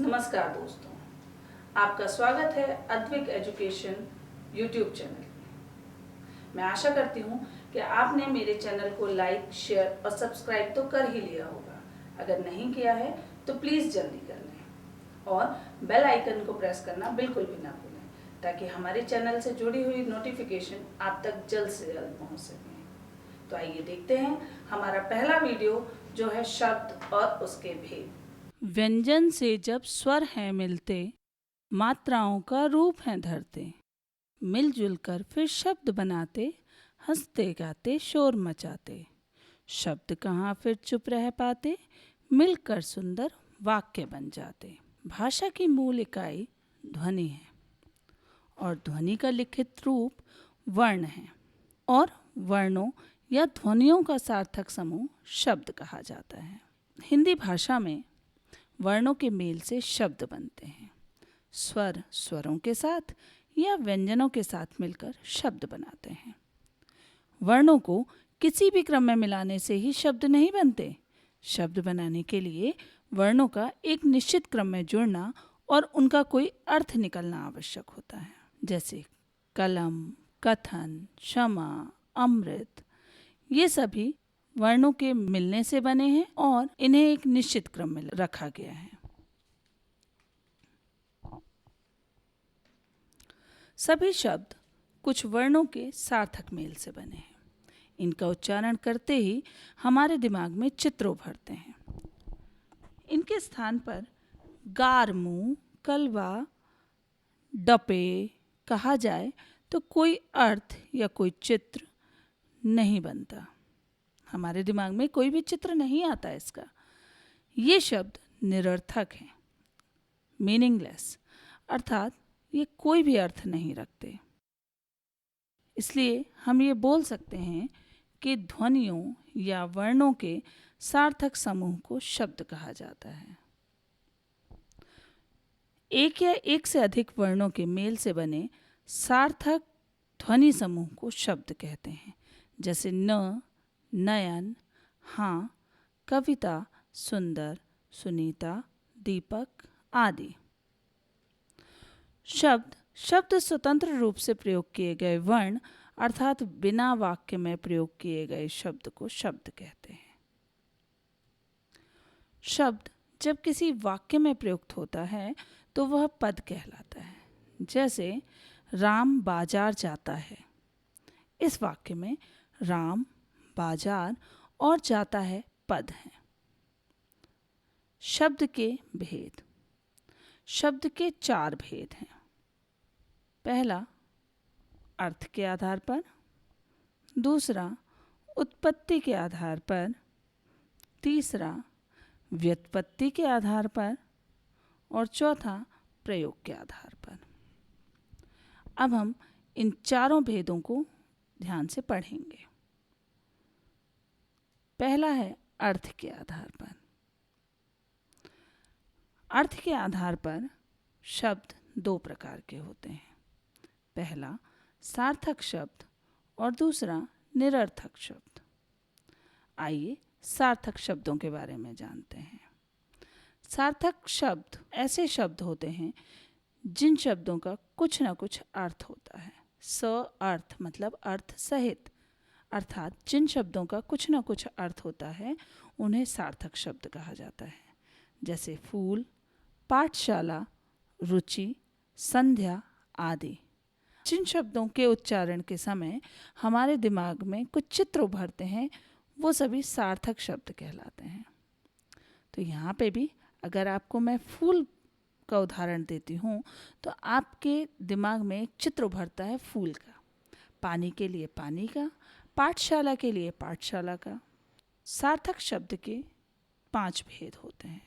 नमस्कार दोस्तों, आपका स्वागत है अद्विक एजुकेशन यूट्यूब चैनल में। मैं आशा करती हूँ कि आपने मेरे चैनल को लाइक, शेयर और सब्सक्राइब तो कर ही लिया होगा। अगर नहीं किया है तो प्लीज़ जल्दी कर लें और बेल आइकन को प्रेस करना बिल्कुल भी ना भूलें, ताकि हमारे चैनल से जुड़ी हुई नोटिफिकेशन आप तक जल्द से जल्द पहुँच सकें। तो आइए देखते हैं हमारा पहला वीडियो, जो है शब्द और उसके भेद। व्यंजन से जब स्वर हैं मिलते, मात्राओं का रूप हैं धरते, मिलजुल कर फिर शब्द बनाते, हंसते गाते शोर मचाते। शब्द कहाँ फिर चुप रह पाते, मिलकर सुंदर वाक्य बन जाते। भाषा की मूल इकाई ध्वनि है और ध्वनि का लिखित रूप वर्ण है, और वर्णों या ध्वनियों का सार्थक समूह शब्द कहा जाता है। हिंदी भाषा में वर्णों के मेल से शब्द बनते हैं। स्वर स्वरों के साथ या व्यंजनों के साथ मिलकर शब्द बनाते हैं। वर्णों को किसी भी क्रम में मिलाने से ही शब्द नहीं बनते। शब्द बनाने के लिए वर्णों का एक निश्चित क्रम में जुड़ना और उनका कोई अर्थ निकलना आवश्यक होता है। जैसे कलम, कथन, क्षमा, अमृत, ये सभी वर्णों के मिलने से बने हैं और इन्हें एक निश्चित क्रम में रखा गया है। सभी शब्द कुछ वर्णों के सार्थक मेल से बने हैं। इनका उच्चारण करते ही हमारे दिमाग में चित्र उभरते हैं। इनके स्थान पर गारमू, कलवा, डपे कहा जाए तो कोई अर्थ या कोई चित्र नहीं बनता। हमारे दिमाग में कोई भी चित्र नहीं आता इसका। ये शब्द निरर्थक हैं, मीनिंगलेस, अर्थात ये कोई भी अर्थ नहीं रखते। इसलिए हम ये बोल सकते हैं कि ध्वनियों या वर्णों के सार्थक समूह को शब्द कहा जाता है। एक या एक से अधिक वर्णों के मेल से बने सार्थक ध्वनि समूह को शब्द कहते हैं। जैसे न, नयन, हाँ, कविता, सुंदर, सुनीता, दीपक आदि। शब्द शब्द स्वतंत्र रूप से प्रयोग किए गए वर्ण अर्थात बिना वाक्य में प्रयोग किए गए शब्द को शब्द कहते हैं। शब्द जब किसी वाक्य में प्रयुक्त होता है तो वह पद कहलाता है। जैसे राम बाजार जाता है। इस वाक्य में राम, बाजार और जाता है पद हैं। शब्द के भेद। शब्द के 4 भेद हैं। पहला, अर्थ के आधार पर। दूसरा, उत्पत्ति के आधार पर। तीसरा, व्युत्पत्ति के आधार पर। और चौथा, प्रयोग के आधार पर। अब हम इन चारों भेदों को ध्यान से पढ़ेंगे। पहला है अर्थ के आधार पर। अर्थ के आधार पर शब्द 2 प्रकार के होते हैं। पहला सार्थक शब्द और दूसरा निरर्थक शब्द। आइए सार्थक शब्दों के बारे में जानते हैं। सार्थक शब्द ऐसे शब्द होते हैं जिन शब्दों का कुछ न कुछ अर्थ होता है। स अर्थ मतलब अर्थ सहित, अर्थात जिन शब्दों का कुछ न कुछ अर्थ होता है उन्हें सार्थक शब्द कहा जाता है। जैसे फूल, पाठशाला, रुचि, संध्या आदि। जिन शब्दों के उच्चारण के समय हमारे दिमाग में कुछ चित्र उभरते हैं वो सभी सार्थक शब्द कहलाते हैं। तो यहाँ पे भी अगर आपको मैं फूल का उदाहरण देती हूँ तो आपके दिमाग में एक चित्र उभरता है फूल का। पानी के लिए पानी का, पाठशाला के लिए पाठशाला का। सार्थक शब्द के 5 भेद होते हैं।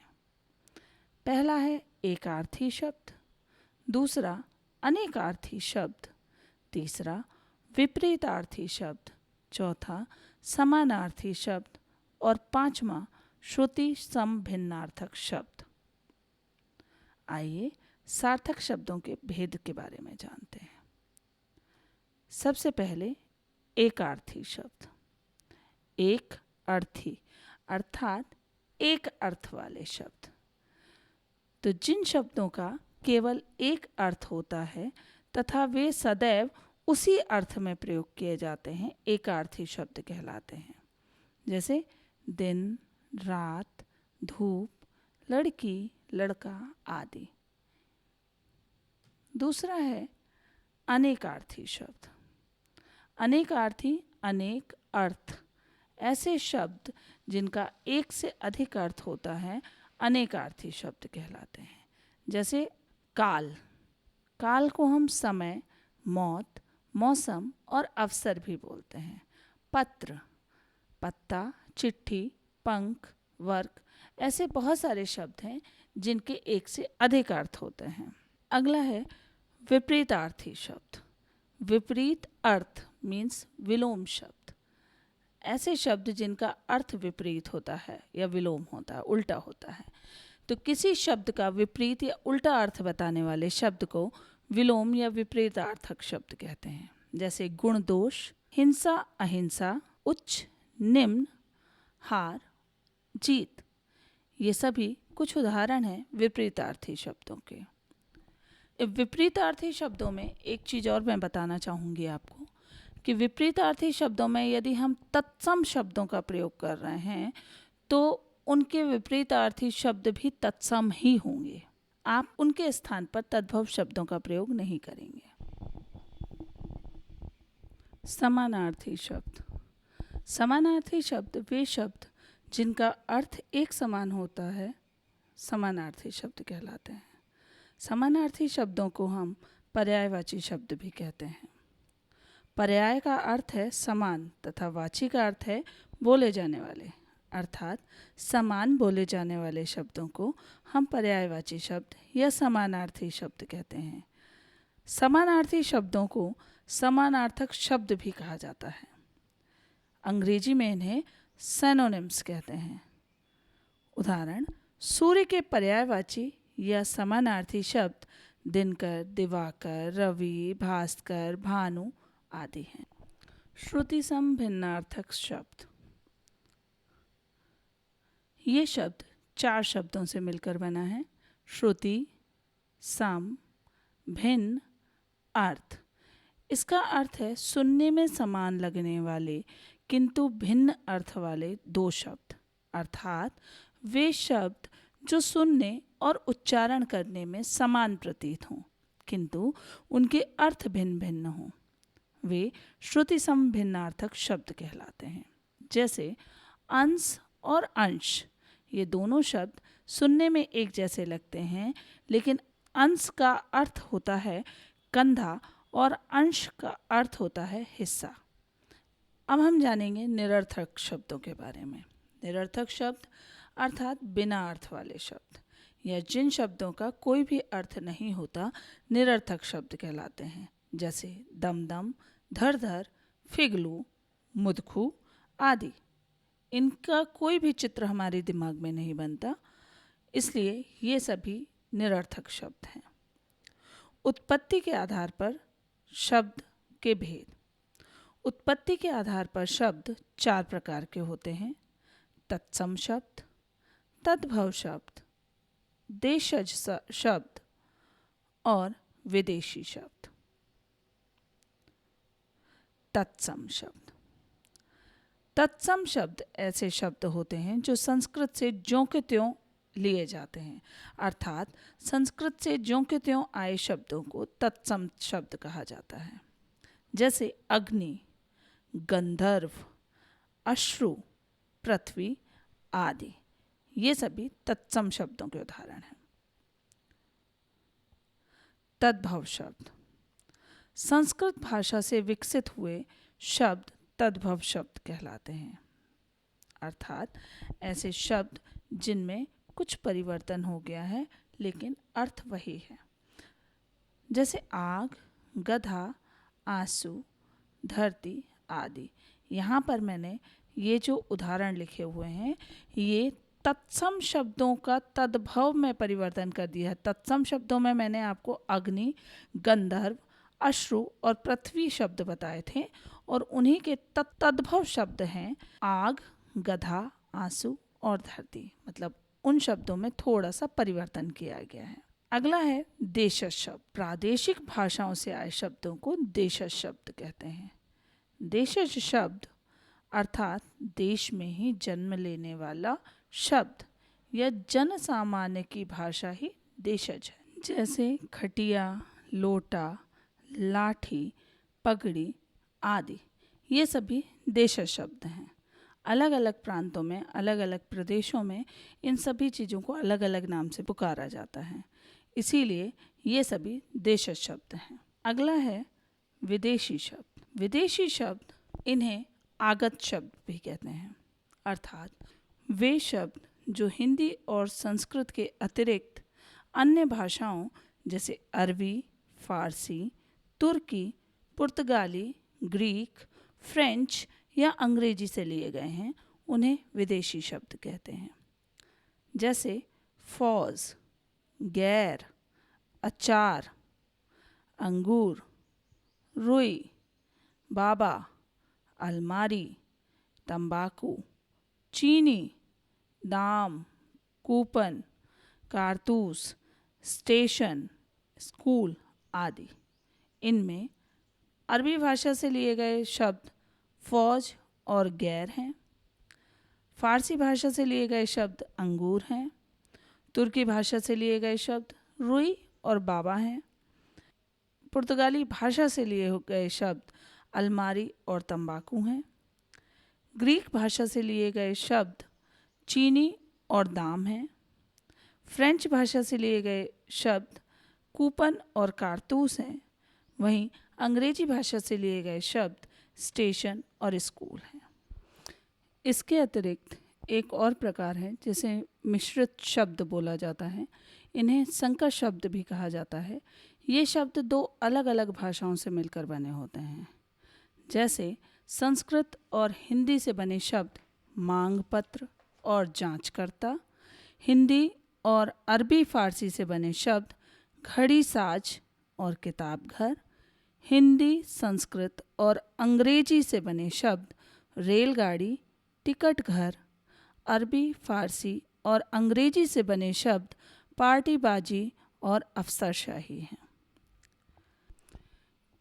पहला है एकार्थी शब्द, दूसरा अनेकार्थी शब्द, तीसरा विपरीतार्थी शब्द, चौथा समानार्थी शब्द और पांचवा श्रुति समभिन्नार्थक शब्द। आइए सार्थक शब्दों के भेद के बारे में जानते हैं। सबसे पहले एकार्थी शब्द। एक अर्थी अर्थात एक अर्थ वाले शब्द। तो जिन शब्दों का केवल एक अर्थ होता है तथा वे सदैव उसी अर्थ में प्रयोग किए जाते हैं, एकार्थी शब्द कहलाते हैं। जैसे दिन, रात, धूप, लड़की, लड़का आदि। दूसरा है अनेकार्थी शब्द। अनेकार्थी, अनेक अर्थ, ऐसे शब्द जिनका एक से अधिक अर्थ होता है अनेकार्थी शब्द कहलाते हैं। जैसे काल, काल को हम समय, मौत, मौसम और अवसर भी बोलते हैं। पत्र, पत्ता, चिट्ठी, पंख, वर्क, ऐसे बहुत सारे शब्द हैं जिनके एक से अधिक अर्थ होते हैं। अगला है विपरीतार्थी शब्द। विपरीत अर्थ मीन्स विलोम शब्द। ऐसे शब्द जिनका अर्थ विपरीत होता है या विलोम होता है, उल्टा होता है। तो किसी शब्द का विपरीत या उल्टा अर्थ बताने वाले शब्द को विलोम या विपरीतार्थक शब्द कहते हैं। जैसे गुण दोष, हिंसा अहिंसा, उच्च निम्न, हार जीत, ये सभी कुछ उदाहरण हैं विपरीतार्थी शब्दों के। विपरीतार्थी शब्दों में एक चीज़ और मैं बताना चाहूँगी आपको कि विपरीतार्थी शब्दों में यदि हम तत्सम शब्दों का प्रयोग कर रहे हैं तो उनके विपरीतार्थी शब्द भी तत्सम ही होंगे। आप उनके स्थान पर तद्भव शब्दों का प्रयोग नहीं करेंगे। समानार्थी शब्द। समानार्थी शब्द वे शब्द जिनका अर्थ एक समान होता है समानार्थी शब्द कहलाते हैं। समानार्थी शब्दों को हम पर्यायवाची शब्द भी कहते हैं। पर्याय का अर्थ है समान तथा वाची का अर्थ है बोले जाने वाले, अर्थात समान बोले जाने वाले शब्दों को हम पर्यायवाची शब्द या समानार्थी शब्द कहते हैं। समानार्थी शब्दों को समानार्थक शब्द भी कहा जाता है। अंग्रेजी में इन्हें सिनोनिम्स कहते हैं। उदाहरण, सूर्य के पर्यायवाची या समानार्थी शब्द दिनकर, दिवाकर, रवि, भास्कर, भानु आदि हैं। श्रुति सम भिन्नार्थक शब्द। ये शब्द 4 शब्दों से मिलकर बना है। श्रुति, सम, भिन्न, अर्थ। इसका अर्थ है सुनने में समान लगने वाले किंतु भिन्न अर्थ वाले 2 शब्द, अर्थात वे शब्द जो सुनने और उच्चारण करने में समान प्रतीत हों किंतु उनके अर्थ भिन्न भिन्न हों, वे श्रुति सम भिन्नार्थक शब्द कहलाते हैं। जैसे अंश और अंश, ये दोनों शब्द सुनने में एक जैसे लगते हैं लेकिन अंश का अर्थ होता है कंधा और अंश का अर्थ होता है हिस्सा। अब हम जानेंगे निरर्थक शब्दों के बारे में। निरर्थक शब्द अर्थात बिना अर्थ वाले शब्द या जिन शब्दों का कोई भी अर्थ नहीं होता निरर्थक शब्द कहलाते हैं। जैसे दमदम, धर धर, फिगलू, मुदखू आदि। इनका कोई भी चित्र हमारे दिमाग में नहीं बनता, इसलिए ये सभी निरर्थक शब्द हैं। उत्पत्ति के आधार पर शब्द के भेद। उत्पत्ति के आधार पर शब्द 4 प्रकार के होते हैं। तत्सम शब्द, तद्भव शब्द, देशज शब्द और विदेशी शब्द। तत्सम शब्द। तत्सम शब्द ऐसे शब्द होते हैं जो संस्कृत से ज्यों के त्यों लिए जाते हैं, अर्थात संस्कृत से ज्यों के त्यों आए शब्दों को तत्सम शब्द कहा जाता है। जैसे अग्नि, गंधर्व, अश्रु, पृथ्वी आदि, ये सभी तत्सम शब्दों के उदाहरण हैं। तद्भव शब्द। संस्कृत भाषा से विकसित हुए शब्द तद्भव शब्द कहलाते हैं, अर्थात ऐसे शब्द जिनमें कुछ परिवर्तन हो गया है लेकिन अर्थ वही है। जैसे आग, गधा, आंसू, धरती आदि। यहाँ पर मैंने ये जो उदाहरण लिखे हुए हैं ये तत्सम शब्दों का तद्भव में परिवर्तन कर दिया है। तत्सम शब्दों में मैंने आपको अग्नि, गंधर्व, अश्रु और पृथ्वी शब्द बताए थे और उन्हीं के तद्भव शब्द हैं आग, गधा, आंसू और धरती। मतलब उन शब्दों में थोड़ा सा परिवर्तन किया गया है। अगला है देशज शब्द। प्रादेशिक भाषाओं से आए शब्दों को देशज शब्द कहते हैं। देशज शब्द अर्थात देश में ही जन्म लेने वाला शब्द या जन सामान्य की भाषा ही देशज है। जैसे खटिया, लोटा, लाठी, पगड़ी आदि, ये सभी देशज शब्द हैं। अलग अलग प्रांतों में, अलग अलग प्रदेशों में इन सभी चीज़ों को अलग अलग नाम से पुकारा जाता है, इसीलिए ये सभी देशज शब्द हैं। अगला है विदेशी शब्द। विदेशी शब्द इन्हें आगत शब्द भी कहते हैं, अर्थात वे शब्द जो हिंदी और संस्कृत के अतिरिक्त अन्य भाषाओं जैसे अरबी, फारसी, तुर्की, पुर्तगाली, ग्रीक, फ्रेंच या अंग्रेजी से लिए गए हैं, उन्हें विदेशी शब्द कहते हैं। जैसे फौज, गैर, अचार, अंगूर, रुई, बाबा, अलमारी, तंबाकू, चीनी, दाम, कूपन, कारतूस, स्टेशन, स्कूल आदि। इनमें अरबी भाषा से लिए गए शब्द फौज और गैर हैं। फारसी भाषा से लिए गए शब्द अंगूर हैं। तुर्की भाषा से लिए गए शब्द रुई और बाबा हैं। पुर्तगाली भाषा से लिए गए शब्द अलमारी और तंबाकू हैं। ग्रीक भाषा से लिए गए शब्द चीनी और दाम हैं। फ्रेंच भाषा से लिए गए शब्द कूपन और कारतूस हैं। वहीं अंग्रेजी भाषा से लिए गए शब्द स्टेशन और स्कूल हैं। इसके अतिरिक्त एक और प्रकार है जिसे मिश्रित शब्द बोला जाता है। इन्हें संकर शब्द भी कहा जाता है। ये शब्द दो अलग अलग भाषाओं से मिलकर बने होते हैं। जैसे संस्कृत और हिंदी से बने शब्द मांग पत्र और जांचकर्ता, हिंदी और अरबी फारसी से बने शब्द घड़ी साज और किताब घर, हिंदी, संस्कृत और अंग्रेजी से बने शब्द रेलगाड़ी, टिकट घर, अरबी, फारसी और अंग्रेजी से बने शब्द पार्टीबाजी और अफसरशाही हैं।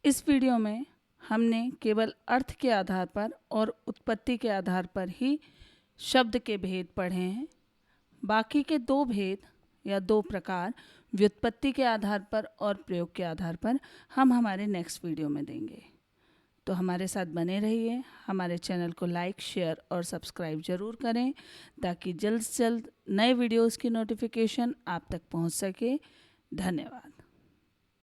इस वीडियो में हमने केवल अर्थ के आधार पर और उत्पत्ति के आधार पर ही शब्द के भेद पढ़े हैं। बाकी के दो भेद या दो प्रकार व्युत्पत्ति के आधार पर और प्रयोग के आधार पर हम हमारे नेक्स्ट वीडियो में देंगे। तो हमारे साथ बने रहिए। हमारे चैनल को लाइक, शेयर और सब्सक्राइब ज़रूर करें ताकि जल्द से जल्द नए वीडियोज़ की नोटिफिकेशन आप तक पहुंच सके। धन्यवाद।